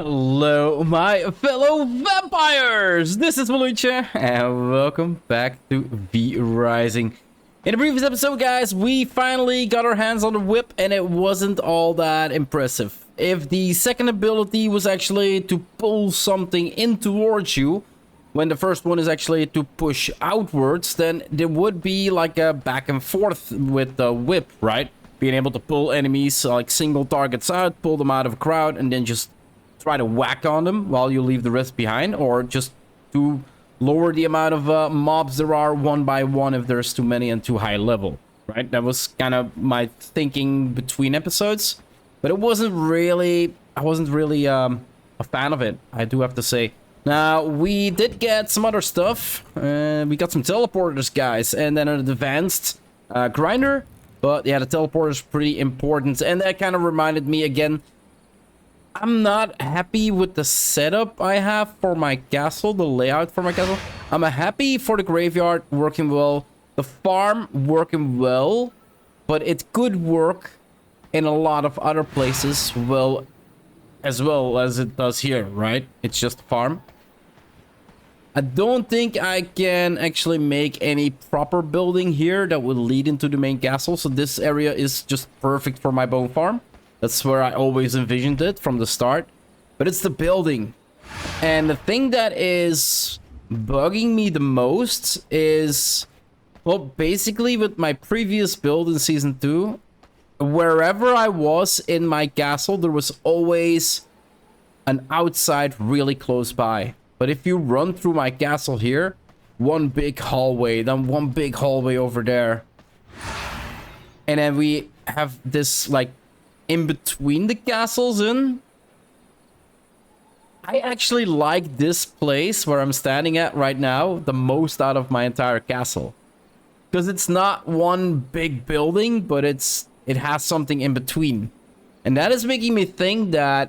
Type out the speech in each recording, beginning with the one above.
Hello, my fellow vampires! This is Mloentje, and welcome back to V Rising. In the previous episode, guys, we finally got our hands on the whip, and it wasn't all that impressive. If the second ability was actually to pull something in towards you, when the first one is actually to push outwards, then there would be like a back and forth with the whip, right? Being able to pull enemies, like single targets out, pull them out of a crowd, and then just try to whack on them while you leave the rest behind, or just to lower the amount of mobs there are one by one if there's too many and too high level, right? That was kind of my thinking between episodes, but I wasn't really a fan of it, I do have to say. Now, we did get some other stuff. We got some teleporters, guys, and then an advanced grinder. But yeah, the teleporter is pretty important, and that kind of reminded me again. I'm not happy with the setup I have for my castle, the layout for my castle. I'm happy for the graveyard working well, the farm working well, but it could work in a lot of other places well as it does here, right? It's just a farm. I don't think I can actually make any proper building here that will lead into the main castle, so this area is just perfect for my bone farm. That's where I always envisioned it from the start. But it's the building. And the thing that is bugging me the most is, well, basically with my previous build in Season 2, wherever I was in my castle, there was always an outside really close by. But if you run through my castle here, one big hallway, then one big hallway over there. And then we have this, like, in between the castles I actually like this place where I'm standing at right now the most out of my entire castle. Because it's not one big building, but it has something in between. And that is making me think that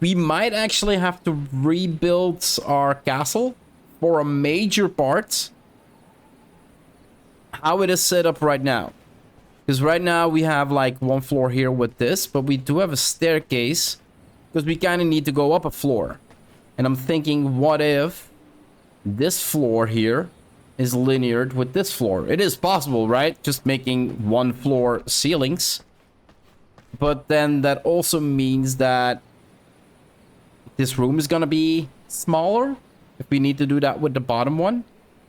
we might actually have to rebuild our castle for a major part. How it is set up right now. Because right now we have like one floor here with this, but we do have a staircase because we kind of need to go up a floor. And I'm thinking, what if this floor here is lineared with this floor? It is possible, right? Just making one floor ceilings. But then that also means that this room is going to be smaller if we need to do that with the bottom one.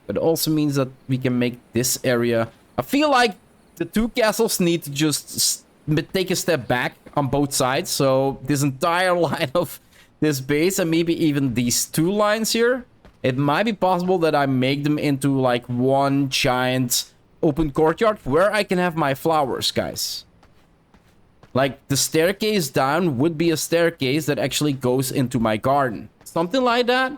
But it also means that we can make this area. I feel like the two castles need to just take a step back on both sides. So this entire line of this base and maybe even these two lines here, it might be possible that I make them into like one giant open courtyard where I can have my flowers, guys. Like the staircase down would be a staircase that actually goes into my garden. Something like that.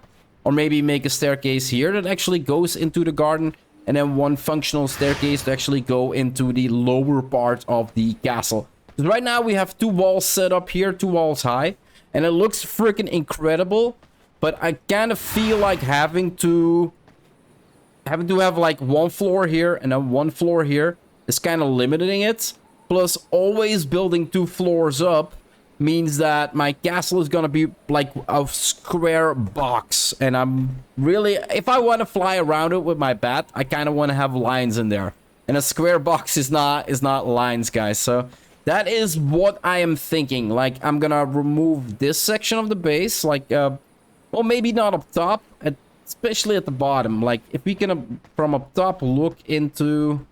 Or maybe make a staircase here that actually goes into the garden. And then one functional staircase to actually go into the lower part of the castle. Because right now we have two walls set up here, 2 walls high. And it looks freaking incredible. But I kind of feel like having to have like one floor here and then one floor here is kind of limiting it. Plus always building 2 floors up means that my castle is gonna be like a square box, and I'm really, if I want to fly around it with my bat, I kind of want to have lines in there, and a square box is not lines, guys. So that is what I am thinking. Like I'm gonna remove this section of the base, like well, maybe not up top, especially at the bottom. Like if we can from up top look into,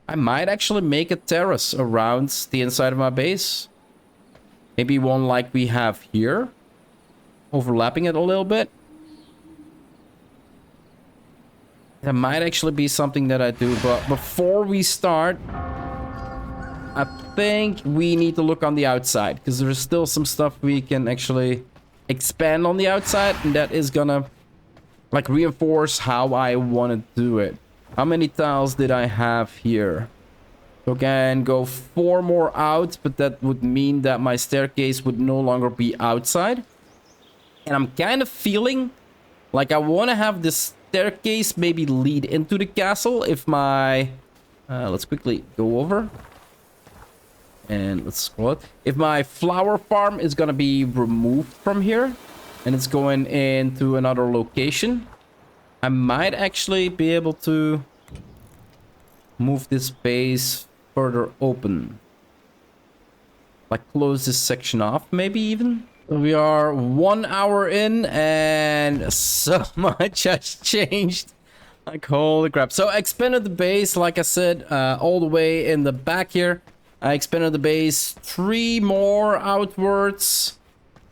I might actually make a terrace around the inside of my base. Maybe one like we have here, overlapping it a little bit. That might actually be something that I do, but before we start, I think we need to look on the outside, because there's still some stuff we can actually expand on the outside, and that is gonna like reinforce how I want to do it. How many tiles did I have here? So can go 4 more out, but that would mean that my staircase would no longer be outside. And I'm kind of feeling like I want to have this staircase maybe lead into the castle if my... let's quickly go over. And let's scroll it. If my flower farm is gonna be removed from here and it's going into another location, I might actually be able to move this base further open. Like close this section off, maybe even. So we are 1 hour in and so much has changed. Like holy crap. So I expanded the base, like I said, all the way in the back here. I expanded the base 3 more outwards.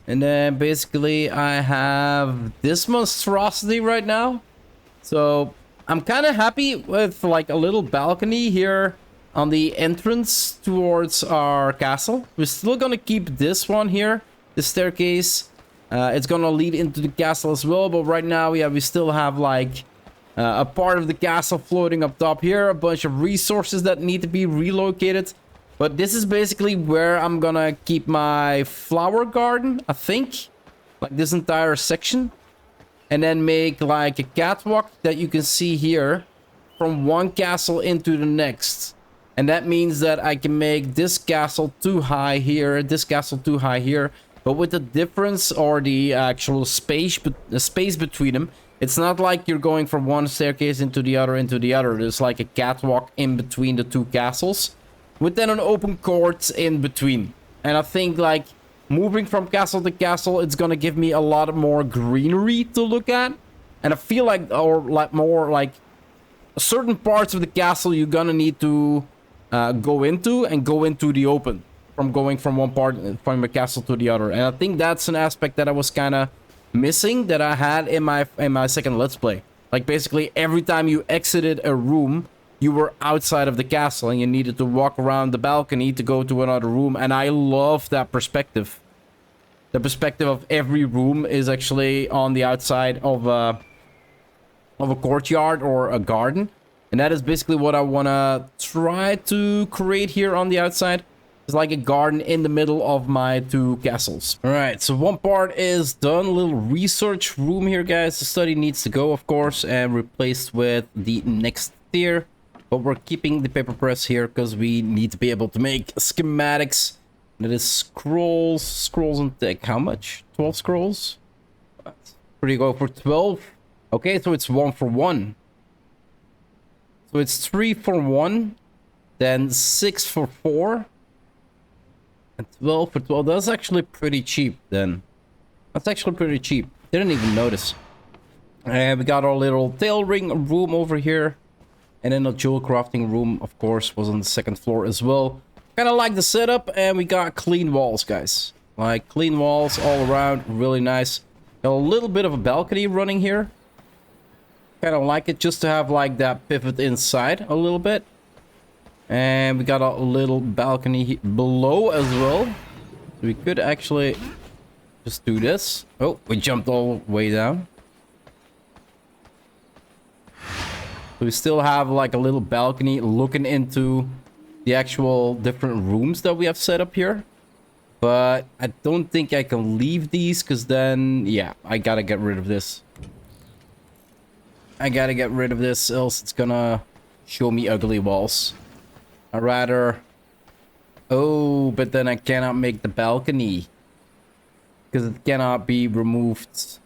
And then basically I have this monstrosity right now. So I'm kind of happy with like a little balcony here on the entrance towards our castle. We're still gonna keep this one here, the staircase. It's gonna lead into the castle as well. But right now, yeah, we still have like a part of the castle floating up top here. A bunch of resources that need to be relocated. But this is basically where I'm gonna keep my flower garden, I think. Like this entire section. And then make like a catwalk that you can see here from one castle into the next. And that means that I can make this castle too high here, this castle too high here. But with the difference or the actual space between them, it's not like you're going from one staircase into the other, There's like a catwalk in between the 2 castles. With then an open court in between. And I think like moving from castle to castle, it's gonna give me a lot more greenery to look at. And I feel like, or like more like certain parts of the castle you're gonna need to go into the open. From going from one part from the castle to the other. And I think that's an aspect that I was kind of missing that I had in my second Let's Play. Like basically every time you exited a room, you were outside of the castle and you needed to walk around the balcony to go to another room. And I love that perspective. The perspective of every room is actually on the outside of a courtyard or a garden. And that is basically what I want to try to create here on the outside. It's like a garden in the middle of my 2 castles. All right, so one part is done. A little research room here, guys. The study needs to go, of course, and replaced with the next tier. But we're keeping the paper press here because we need to be able to make schematics. That is scrolls. Scrolls and tech. How much? 12 scrolls? Pretty go for 12. Okay, so it's 1 for 1. So it's 3 for 1. Then 6 for 4. And 12 for 12. That's actually pretty cheap then. That's actually pretty cheap. Didn't even notice. And we got our little tail ring room over here. And then the jewel crafting room, of course, was on the 2nd floor as well. Kind of like the setup. And we got clean walls, guys. Like clean walls all around. Really nice. Got a little bit of a balcony running here. Kind of like it just to have like that pivot inside a little bit. And we got a little balcony below as well. We could actually just do this. Oh, we jumped all the way down. We still have like a little balcony looking into the actual different rooms that we have set up here. But I don't think I can leave these because then, yeah, I gotta get rid of this. I gotta get rid of this, else it's gonna show me ugly walls. I rather... Oh, but then I cannot make the balcony. Because it cannot be removed.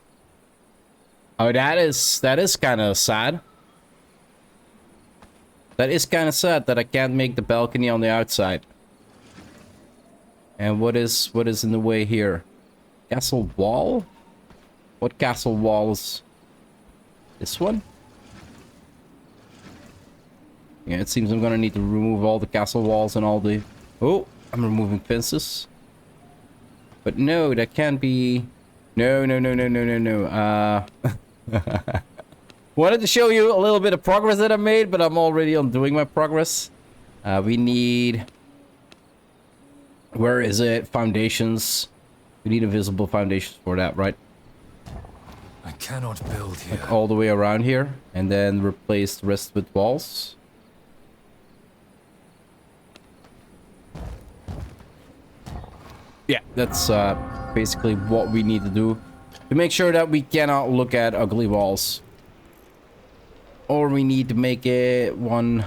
Oh, that is kind of sad. That is kind of sad that I can't make the balcony on the outside. And what is in the way here? Castle wall? What castle walls? This one? Yeah, it seems I'm gonna need to remove all the castle walls and all the... Oh, I'm removing fences. But no, that can't be... No. Wanted to show you a little bit of progress that I made, but I'm already undoing my progress. We need... Where is it? Foundations. We need invisible foundations for that, right? I cannot build here. Like all the way around here, and then replace the rest with walls. Yeah, that's basically what we need to do to make sure that we cannot look at ugly walls. Or we need to make it one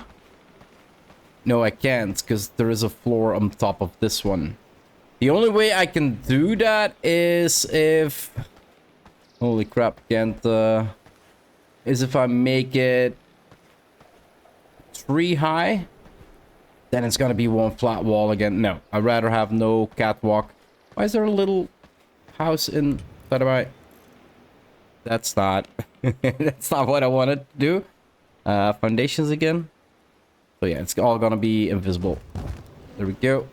No, I can't, because there is a floor on top of this one. The only way I can do that is if... Holy crap, can't... Is if I make it 3 high, then it's gonna be one flat wall again. No, I'd rather have no catwalk. Why is there a little house in Sattified? That's not... That's not what I wanted to do. Foundations again. So yeah, it's all gonna be invisible. There we go.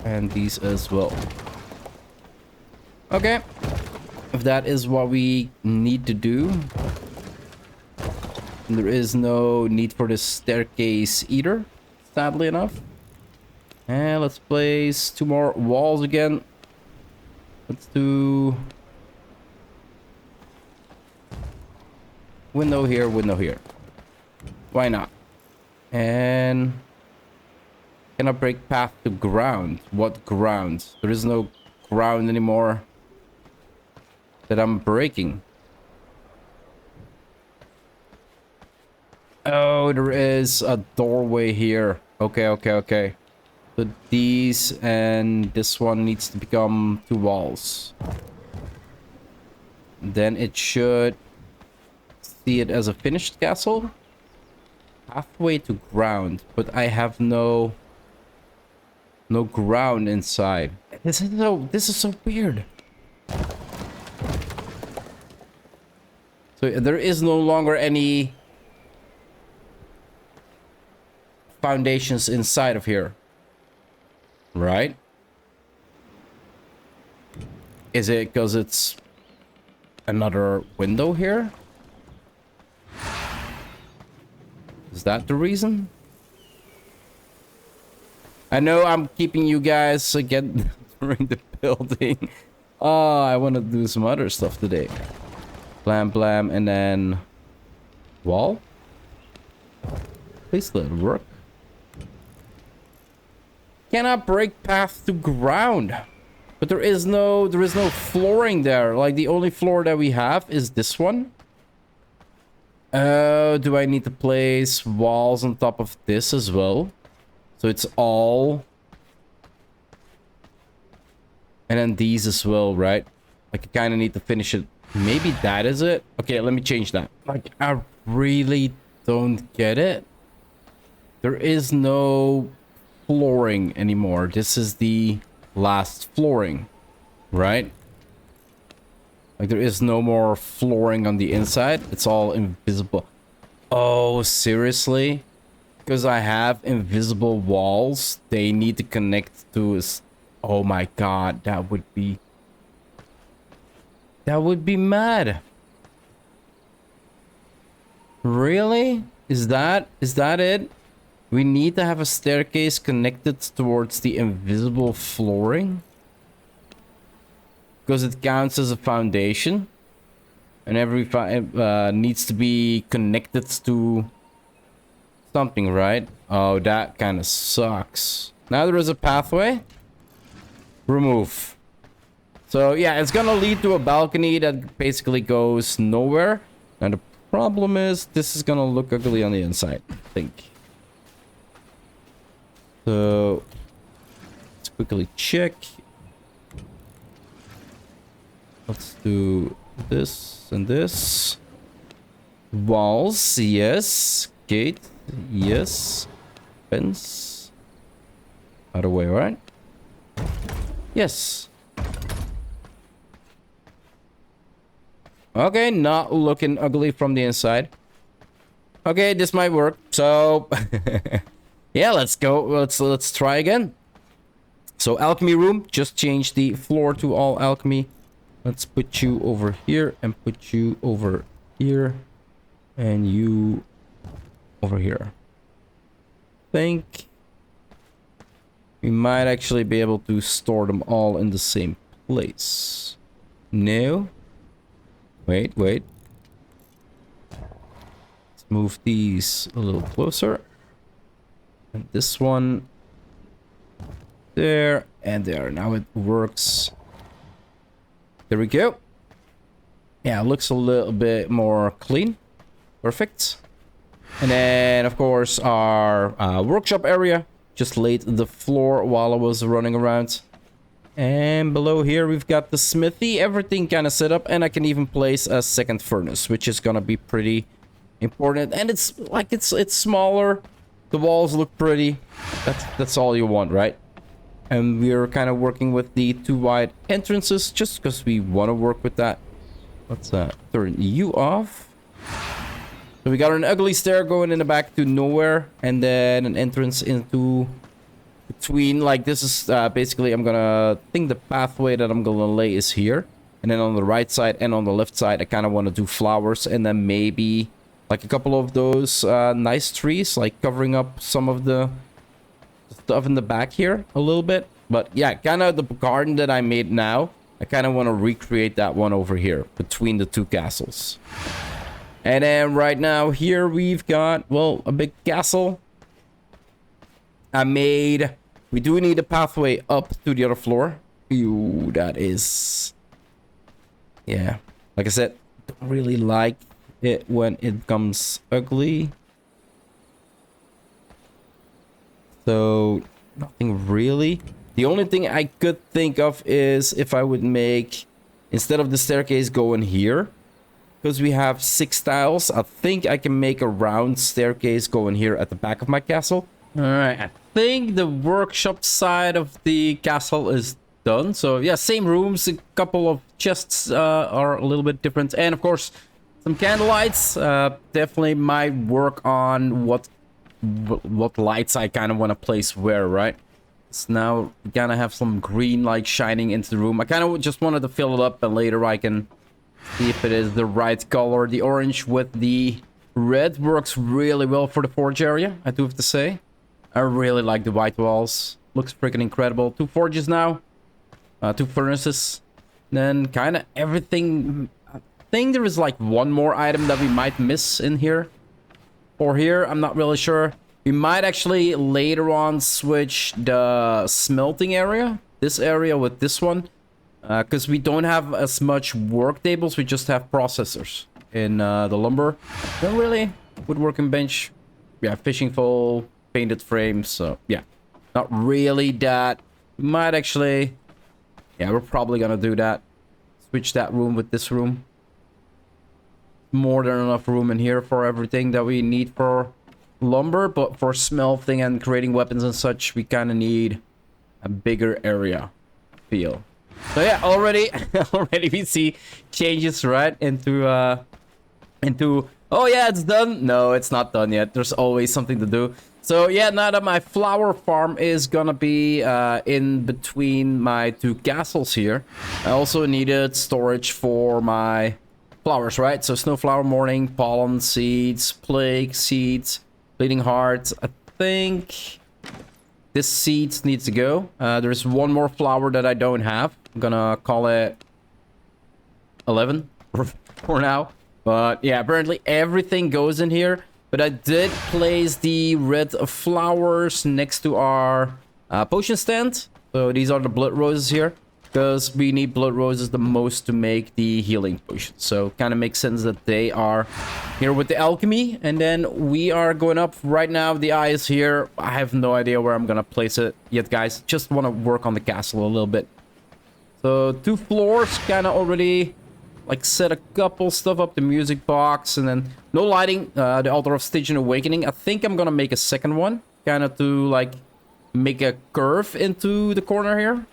And these as well. Okay. If that is what we need to do. There is no need for this staircase either, sadly enough. And let's place 2 more walls again. Let's do... window here, window here. Why not? And... can I break path to ground? What ground? There is no ground anymore that I'm breaking. Oh, there is a doorway here. Okay, okay, okay. So these and this one needs to become 2 walls. Then it should see it as a finished castle. Pathway to ground, but I have no ground inside. This is so weird. So there is no longer any foundations inside of here, right? Is it because it's another window here? Is that the reason? I know I'm keeping you guys again during the building. Oh, I want to do some other stuff today. Blam, blam, and then wall. Please let it work. Cannot break path to ground, but there is no flooring there. Like the only floor that we have is this one. Do I need to place walls on top of this as well? So it's all... and then these as well, right? Like I kind of need to finish it. Maybe that is it. Okay, let me change that. Like I really don't get it. There is no flooring anymore. This is the last flooring, right? Like there is no more flooring on the inside. It's all invisible. Oh, seriously? Because I have invisible walls, they need to connect to us. Oh my god, that would be mad. Really? Is that it? We need to have a staircase connected towards the invisible flooring? Because it counts as a foundation. And every needs to be connected to something, right? Oh, that kind of sucks. Now there is a pathway. Remove. So yeah, it's gonna lead to a balcony that basically goes nowhere. And the problem is this is gonna look ugly on the inside, I think. So let's quickly check. Let's do this and this. Walls, yes. Gate, yes. Fence. Other way, right? Yes. Okay, not looking ugly from the inside. Okay, this might work. So yeah, let's go. Let's try again. So alchemy room, just change the floor to all alchemy. Let's put you over here and put you over here and you over here. Think we might actually be able to store them all in the same place. No. Wait. Let's move these a little closer. And this one there and there. Now it works. There we go. Yeah, it looks a little bit more clean. Perfect. And then, of course, our workshop area. Just laid the floor while I was running around. And below here, we've got the smithy. Everything kind of set up. And I can even place a second furnace, which is going to be pretty important. And it's like it's smaller. The walls look pretty. That's all you want, right? And we're kind of working with the 2 wide entrances just because we want to work with that. Let's turn you off. So we got an ugly stair going in the back to nowhere. And then an entrance into between. Like this is basically I think the pathway that I'm gonna lay is here. And then on the right side and on the left side I kind of want to do flowers. And then maybe like a couple of those nice trees. Like covering up some of the stuff in the back here a little bit. But yeah, kind of the garden that I made now. I kind of want to recreate that one over here between the 2 castles. And then right now here we've got, well, a big castle. We do need a pathway up to the other floor. Ew, that is... Yeah, like I said, don't really like it when it becomes ugly. So, nothing really. The only thing I could think of is if I would make, instead of the staircase going here, because we have 6 tiles, I think I can make a round staircase going here at the back of my castle. Alright, I think the workshop side of the castle is done. So yeah, same rooms, a couple of chests are a little bit different. And of course, some candlelights. Definitely might work on what lights I kind of want to place where, right? So now we kind of have some green light shining into the room. I kind of just wanted to fill it up and later I can see if it is the right color. The orange with the red works really well for the forge area, I do have to say. I really like the white walls. Looks freaking incredible. 2 forges now. 2 furnaces. Then kind of everything. I think there is like one more item that we might miss in here. Or here, I'm not really sure. We might actually later on switch the smelting area. This area with this one. Because we don't have as much work tables. We just have processors in the lumber. Don't really. Woodworking bench. Yeah, fishing pole. Painted frames. So, yeah. Not really that. We might actually... Yeah, we're probably gonna do that. Switch that room with this room. More than enough room in here for everything that we need for lumber. But for smelting and creating weapons and such, we kind of need a bigger area. Feel. So yeah, already we see changes, right? Into oh yeah, it's done. No, it's not done yet. There's always something to do. So yeah, now that my flower farm is gonna be in between my 2 castles here, I also needed storage for my flowers, right? So snowflower morning, pollen seeds, plague seeds, bleeding heart. I think this seeds needs to go. There's one more flower that I don't have. I'm gonna call it 11 for now. But yeah, apparently everything goes in here. But I did place the red flowers next to our potion stand. So these are the blood roses here. Because we need blood roses the most to make the healing potions. So kind of makes sense that they are here with the alchemy. And then we are going up right now. The eye is here. I have no idea where I'm going to place it yet, guys. Just want to work on the castle a little bit. So 2 floors kind of already... Like set a couple stuff up, the music box, and then no lighting, the altar of Stygian Awakening. I think I'm gonna make a second one, kind of to like make a curve into the corner here.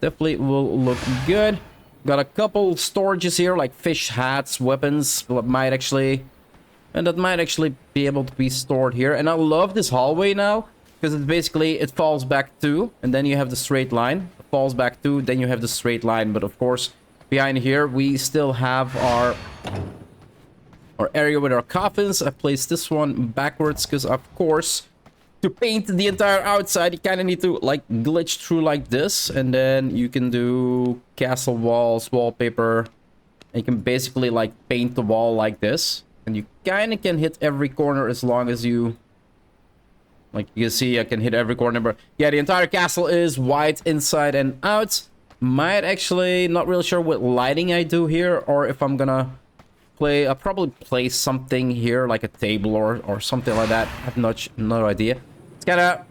Definitely will look good. Got a couple storages here, like fish hats, weapons, that might actually be able to be stored here. And I love this hallway now, because it's basically, it falls back 2, and then you have the straight line. It falls back 2, then you have the straight line, but of course... Behind here, we still have our area with our coffins. I placed this one backwards because, of course, to paint the entire outside, you kind of need to, like, glitch through like this. And then you can do castle walls, wallpaper. And you can basically, like, paint the wall like this. And you kind of can hit every corner as long as you... Like, you can see, I can hit every corner. But, yeah, the entire castle is white inside and out. Might actually, not really sure what lighting I do here, or if I'm gonna probably place something here, like a table or something like that. I have no idea. It's kind of,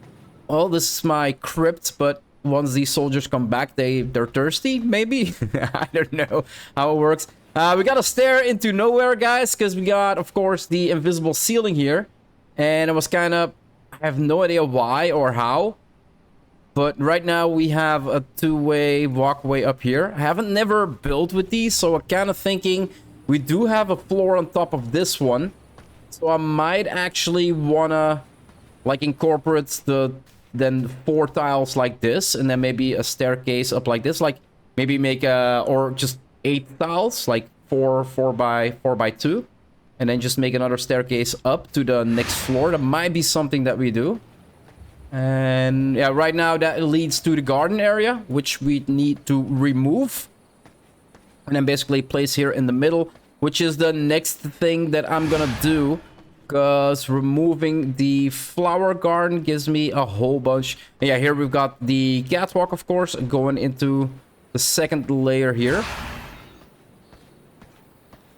well, this is my crypt, but once these soldiers come back, they're thirsty, maybe. I don't know how it works. We got to stare into nowhere, guys, because we got, of course, the invisible ceiling here, and it was kind of, I have no idea why or how. But right now we have a two-way walkway up here. I haven't never built with these, so I'm kind of thinking we do have a floor on top of this one. So I might actually wanna like incorporate then 4 tiles like this, and then maybe a staircase up like this. Like maybe make or just 8 tiles, like 4 by 2, and then just make another staircase up to the next floor. That might be something that we do. And yeah, right now that leads to the garden area, which we need to remove. And then basically place here in the middle, which is the next thing that I'm gonna do. Because removing the flower garden gives me a whole bunch. And yeah, here we've got the catwalk, of course, going into the second layer here.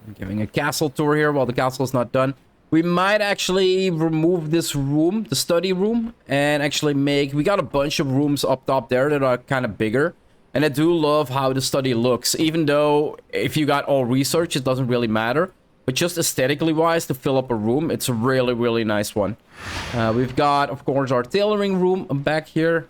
I'm giving a castle tour here while the castle is not done. We might actually remove this room, the study room, and actually make... We got a bunch of rooms up top there that are kind of bigger. And I do love how the study looks, even though if you got all research, it doesn't really matter. But just aesthetically wise, to fill up a room, it's a really, really nice one. We've got, of course, our tailoring room back here.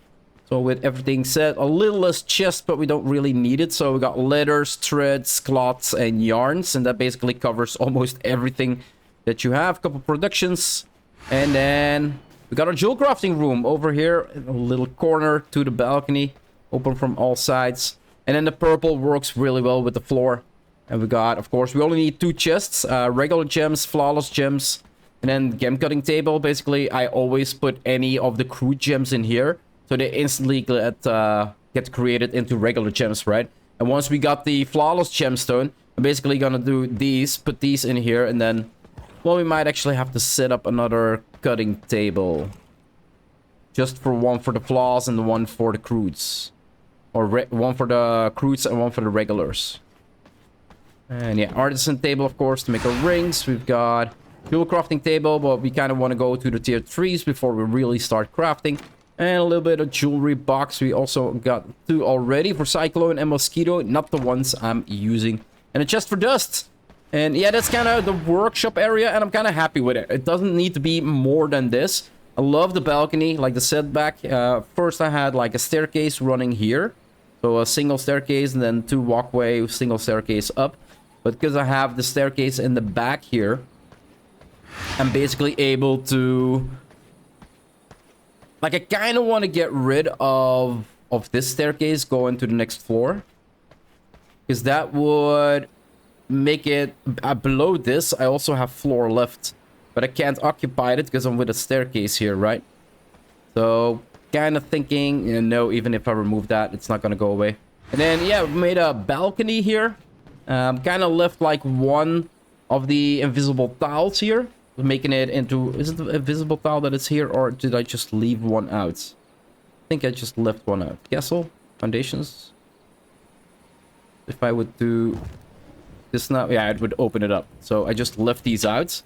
So with everything set, a little less chest, but we don't really need it. So we got leathers, threads, cloths, and yarns. And that basically covers almost everything that you have. Couple productions, and then we got our jewel crafting room over here in a little corner to the balcony, open from all sides. And then the purple works really well with the floor. And we got, of course, we only need 2 chests, regular gems, flawless gems, and then gem cutting table. Basically, I always put any of the crude gems in here, so they instantly get created into regular gems, right? And once we got the flawless gemstone, I'm basically gonna do these, put these in here, and then, well, we might actually have to set up another cutting table. Just for one for the flaws and the one for the crudes. Or one for the crudes and one for the regulars. And yeah, artisan table, of course, to make our rings. We've got jewel crafting table, but we kind of want to go to the tier 3s before we really start crafting. And a little bit of jewelry box. We also got 2 already for Cyclone and Mosquito, not the ones I'm using. And a chest for dust. And yeah, that's kind of the workshop area, and I'm kind of happy with it. It doesn't need to be more than this. I love the balcony, like the setback. First I had like a staircase running here. So a single staircase and then 2 walkway, single staircase up. But because I have the staircase in the back here, I'm basically able to... Like, I kind of want to get rid of this staircase going to the next floor. Because that would make it... below this, I also have floor left. But I can't occupy it because I'm with a staircase here, right? So, kind of thinking, you know, even if I remove that, it's not going to go away. And then, yeah, we made a balcony here. Kind of left like one of the invisible tiles here, making it into... Is it the invisible tile that is here, or did I just leave one out? I think I just left one out. Castle, foundations. If I would do this now, yeah, it would open it up. So I just left these out.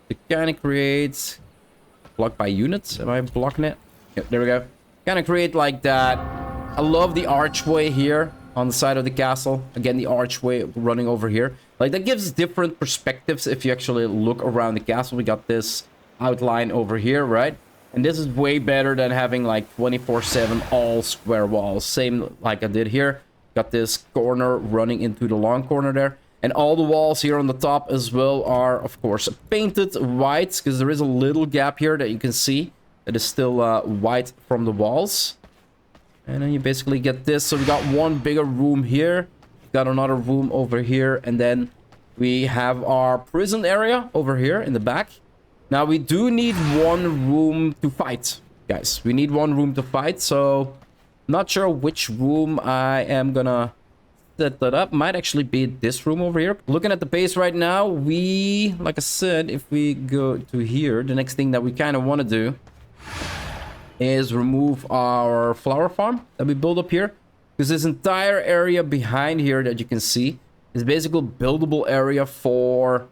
It kind of creates block by units. Am I blocking it? Yep, there we go. Kind of create like that. I love the archway here on the side of the castle. Again, the archway running over here. Like, that gives different perspectives if you actually look around the castle. We got this outline over here, right? And this is way better than having like 24/7 all square walls. Same like I did here. Got this corner running into the long corner there. And all the walls here on the top as well are, of course, painted white. Because there is a little gap here that you can see. That is still white from the walls. And then you basically get this. So we got one bigger room here. Got another room over here. And then we have our prison area over here in the back. Now we do need one room to fight, guys. We need one room to fight. So not sure which room I am gonna set that up. Might actually be this room over here. Looking at the base right now, we, like I said, if we go to here, the next thing that we kind of want to do is remove our flower farm that we built up here. Because this entire area behind here that you can see is basically buildable area for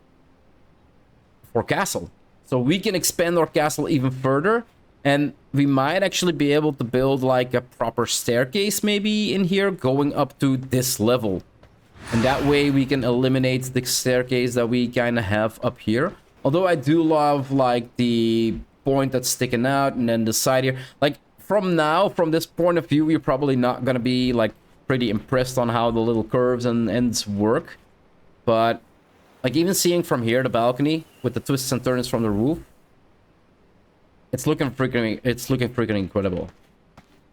castle. So we can expand our castle even further, and we might actually be able to build like a proper staircase maybe in here going up to this level. And that way we can eliminate the staircase that we kind of have up here. Although I do love like the point that's sticking out and then the side here. Like from this point of view, you're probably not gonna be like pretty impressed on how the little curves and ends work. But like even seeing from here the balcony with the twists and turns from the roof, it's looking freaking incredible.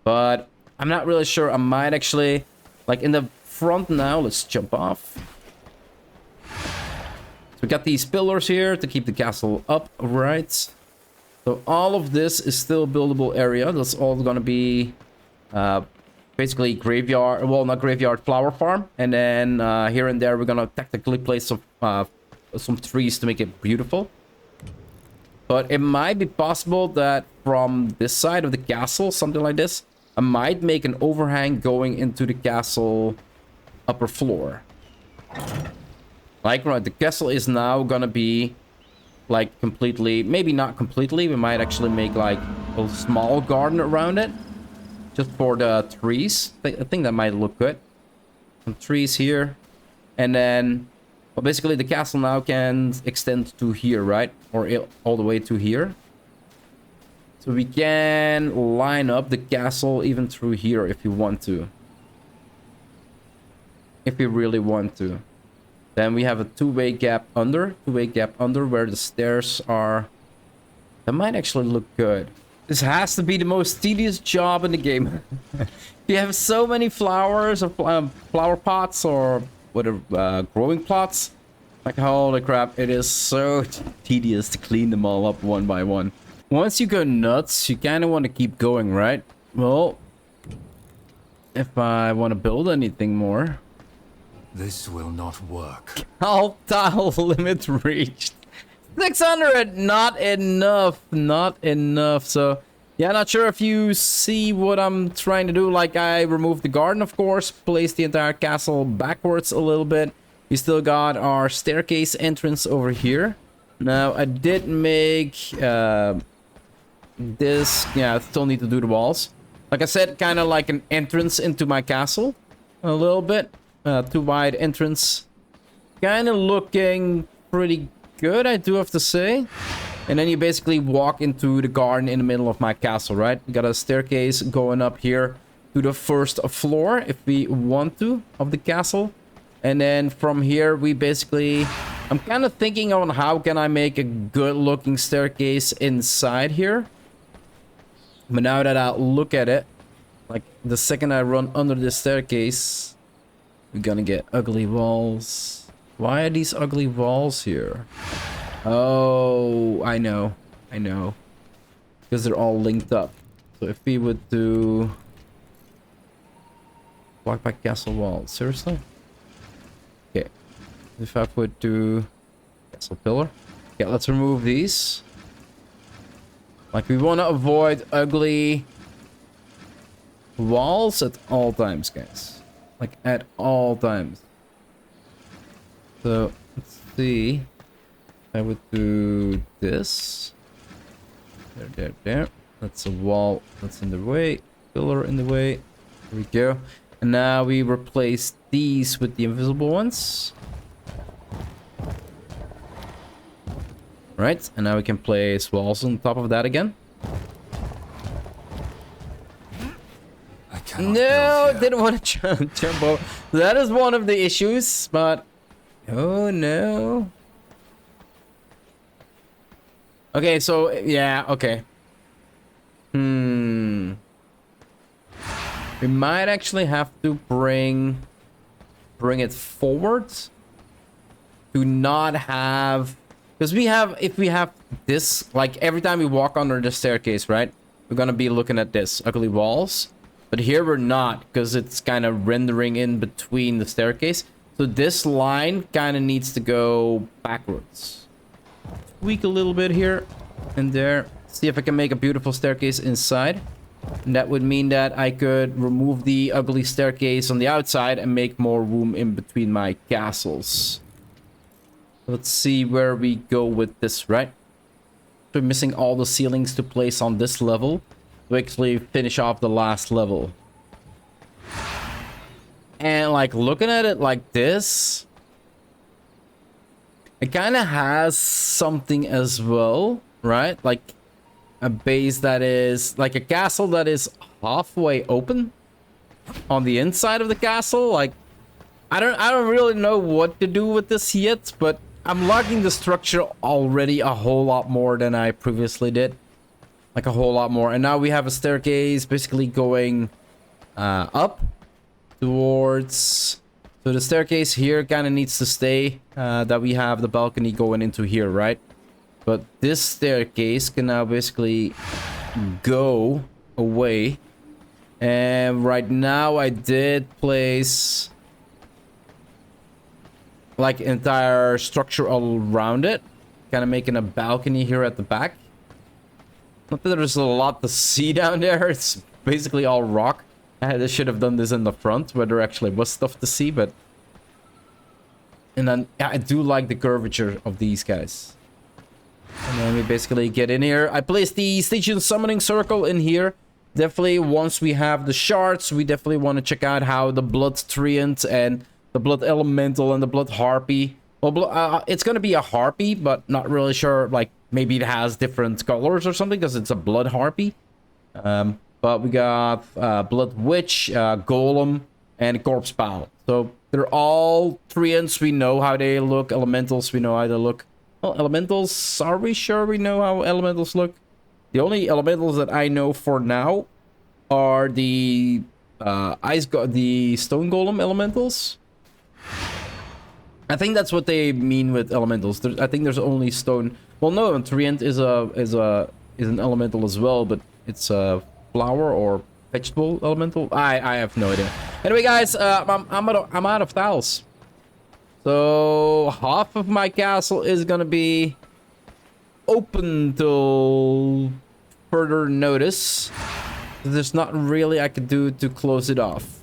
But I'm not really sure. I might actually like in the front now. Let's jump off. So we got these pillars here to keep the castle up, right? So all of this is still buildable area. That's all gonna be basically graveyard, well, not graveyard, flower farm. And then here and there we're gonna technically place some trees to make it beautiful. But it might be possible that from this side of the castle, something like this, I might make an overhang going into the castle upper floor. Like, right, the castle is now gonna be like completely, maybe not completely, we might actually make like a small garden around it just for the trees. I think that might look good. Some trees here, and then well, basically the castle now can extend to here, right? Or all the way to here. So we can line up the castle even through here if you want to. If we really want to. Then we have a two-way gap under where the stairs are. That might actually look good. This has to be the most tedious job in the game. You have so many flowers or flower pots or whatever, growing plots. Like, holy crap, it is so tedious to clean them all up one by one. Once you go nuts, you kind of want to keep going, right? Well, if I want to build anything more... This will not work. All tile limit reached. 600, not enough, not enough. So, yeah, not sure if you see what I'm trying to do. Like, I removed the garden, of course, placed the entire castle backwards a little bit. We still got our staircase entrance over here. Now, I did make this. Yeah, I still need to do the walls. Like I said, kind of like an entrance into my castle. A little bit. Too wide entrance. Kind of looking pretty good, I do have to say. And then you basically walk into the garden in the middle of my castle, right? We got a staircase going up here to the first floor, if we want to, of the castle. And then from here, we basically... I'm kind of thinking on how can I make a good-looking staircase inside here. But now that I look at it, like the second I run under the staircase... We're gonna get ugly walls. Why are these ugly walls here? Oh, I know. I know. Because they're all linked up. So if we would do... block by castle wall. Seriously? Okay. If I would do... castle pillar. Okay, let's remove these. Like, we want to avoid ugly... walls at all times, guys. Like, at all times. So, let's see. I would do this. There. That's a wall that's in the way. Pillar in the way. There we go. And now we replace these with the invisible ones. Right, and now we can place walls on top of that again. No, didn't want to jump over. That is one of the issues, but... oh, no. Okay, so, yeah, okay. We might actually have to bring it forward. To not have... because we have... if we have this, like, every time we walk under the staircase, right? We're gonna be looking at this. Ugly walls. But here we're not, because it's kind of rendering in between the staircase. So this line kind of needs to go backwards. Tweak a little bit here and there. See if I can make a beautiful staircase inside. And that would mean that I could remove the ugly staircase on the outside and make more room in between my castles. Let's see where we go with this, right? We're missing all the ceilings to place on this level to actually finish off the last level. And like looking at it like this, it kind of has something as well, right? Like a base that is like a castle that is halfway open on the inside of the castle. Like I don't really know what to do with this yet, but I'm liking the structure already a whole lot more than I previously did. Like a whole lot more. And now we have a staircase basically going up towards... So the staircase here kind of needs to stay. That we have the balcony going into here, right? But this staircase can now basically go away. And right now I did place like entire structure all around it. Kind of making a balcony here at the back. Not that there's a lot to see down there. It's basically all rock. I should have done this in the front where there actually was stuff to see, but... And then, yeah, I do like the curvature of these guys. And then we basically get in here. I placed the station summoning circle in here. Definitely, once we have the shards, we definitely want to check out how the blood treant and the blood elemental and the blood harpy. Well, it's going to be a harpy, but not really sure. Like, maybe it has different colors or something because it's a blood harpy. But we got Blood Witch, Golem, and Corpse Pal. So they're all treants. We know how they look. Elementals, we know how they look. Well, elementals, are we sure we know how elementals look? The only elementals that I know for now are the the Stone Golem elementals. I think that's what they mean with elementals. I think there's only stone. Well, no, treant is an elemental as well, but it's a flower or vegetable elemental. I have no idea. Anyway, guys, I'm out of tiles. So half of my castle is gonna be open till further notice. There's not really I could do to close it off.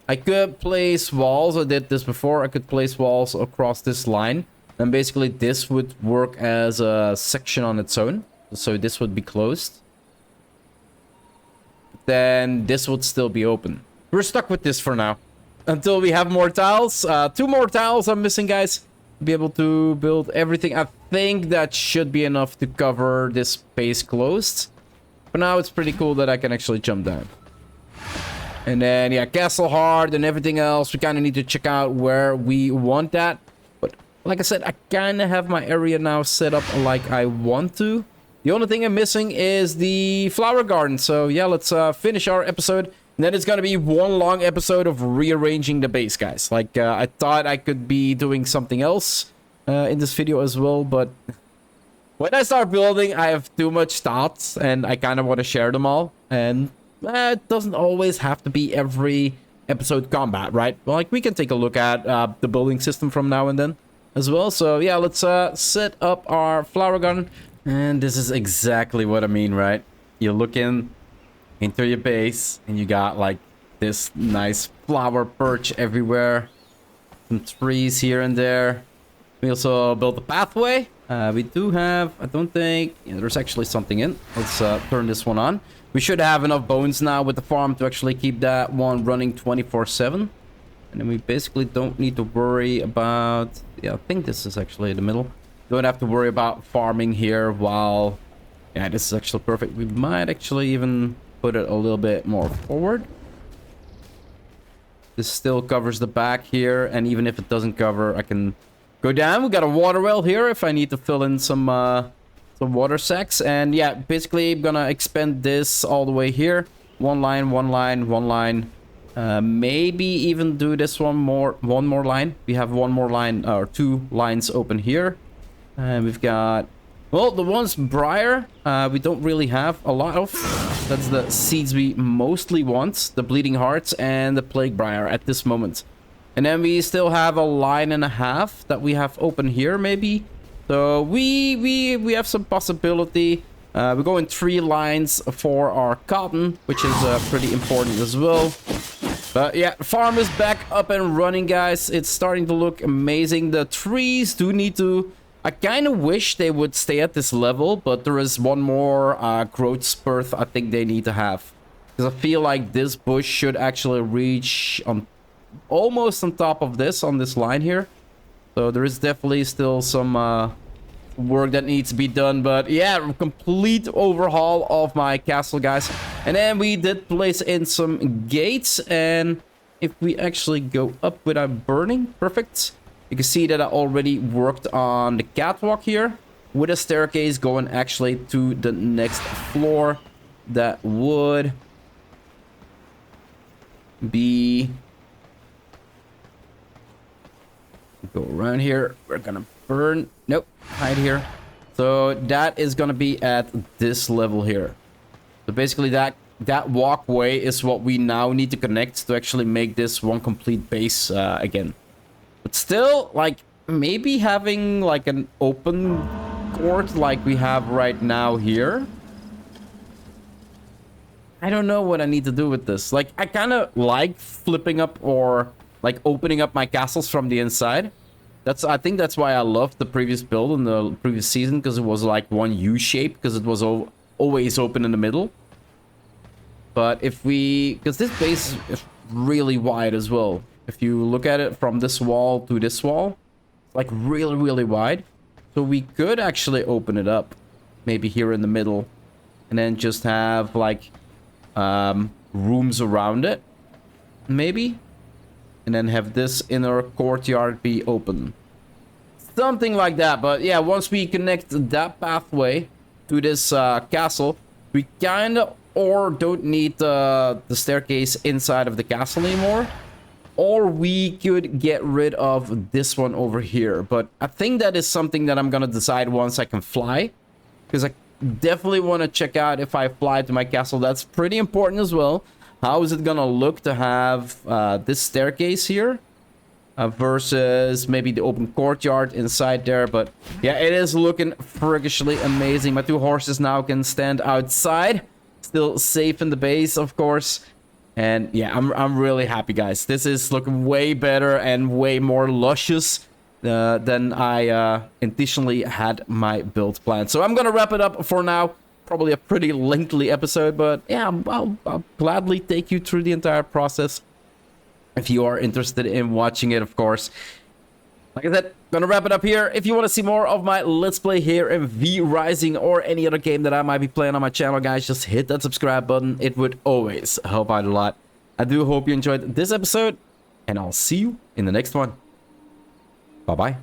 I could place walls. I did this before. I could place walls across this line. And basically this would work as a section on its own. So this would be closed. Then this would still be open. We're stuck with this for now. Until we have more tiles. 2 more tiles I'm missing, guys. Be able to build everything. I think that should be enough to cover this space closed. For now, it's pretty cool that I can actually jump down. And then, yeah, castle hard and everything else. We kind of need to check out where we want that. But like I said, I kind of have my area now set up like I want to. The only thing I'm missing is the flower garden. So yeah, let's finish our episode. And then it's going to be one long episode of rearranging the base, guys. Like, I thought I could be doing something else in this video as well. But when I start building, I have too much thoughts. And I kind of want to share them all. And it doesn't always have to be every episode combat, right? Like, we can take a look at the building system from now and then as well. So yeah, let's set up our flower garden. And this is exactly what I mean, right? You look into your base and you got like this nice flower perch everywhere. Some trees here and there. We also built a pathway. We do have, I don't think, yeah, there's actually something in. Let's turn this one on. We should have enough bones now with the farm to actually keep that one running 24/7. And then we basically don't need to worry about, yeah, I think this is actually the middle. Don't have to worry about farming here while, yeah, this is actually perfect. We might actually even put it a little bit more forward. This still covers the back here, and even if it doesn't cover, I can go down. We got a water well here if I need to fill in some water sacks. And yeah, basically I'm gonna expand this all the way here. One line, one line, one line. Maybe even do this one more line. We have one more line, or 2 lines open here. And we've got, well, the ones briar, we don't really have a lot of. That's the seeds we mostly want. The bleeding hearts and the plague briar at this moment. And then we still have a line and a half that we have open here, maybe. So we have some possibility We're going 3 lines for our cotton, which is pretty important as well. But yeah, farm is back up and running, guys. It's starting to look amazing. The trees do need to... I kind of wish they would stay at this level, but there is one more growth spurt I think they need to have. Because I feel like this bush should actually reach on almost on top of this, on this line here. So there is definitely still some work that needs to be done. But yeah, complete overhaul of my castle, guys. And then we did place in some gates. And if we actually go up without burning, perfect. You can see that I already worked on the catwalk here with a staircase going actually to the next floor. That would be... Go around here. We're gonna burn. Nope, hide here. So that is gonna be at this level here. So basically that walkway is what we now need to connect to actually make this one complete base again. But still, like, maybe having like an open court like we have right now here. I don't know what I need to do with this. Like, I kind of like flipping up or like opening up my castles from the inside. I think that's why I loved the previous build in the previous season, because it was like one U shape, because it was always open in the middle. But if we, because this base is really wide as well. If you look at it from this wall to this wall, it's like really, really wide. So we could actually open it up, maybe here in the middle, and then just have like rooms around it, maybe. And then have this inner courtyard be open. Something like that. But yeah, once we connect that pathway to this castle, we kind of or don't need the staircase inside of the castle anymore. Or we could get rid of this one over here. But I think that is something that I'm going to decide once I can fly. Because I definitely want to check out if I fly to my castle. That's pretty important as well. How is it gonna look to have this staircase here versus maybe the open courtyard inside there? But yeah, it is looking freakishly amazing. My 2 horses now can stand outside, still safe in the base, of course. And yeah, I'm really happy, guys. This is looking way better and way more luscious than I intentionally had my build plan. So I'm gonna wrap it up for now. Probably a pretty lengthy episode, but yeah, I'll gladly take you through the entire process if you are interested in watching it, of course. Like I said, gonna wrap it up here. If you want to see more of my Let's Play here in V Rising or any other game that I might be playing on my channel, guys, just hit that subscribe button. It would always help out a lot. I do hope you enjoyed this episode, and I'll see you in the next one. Bye-bye.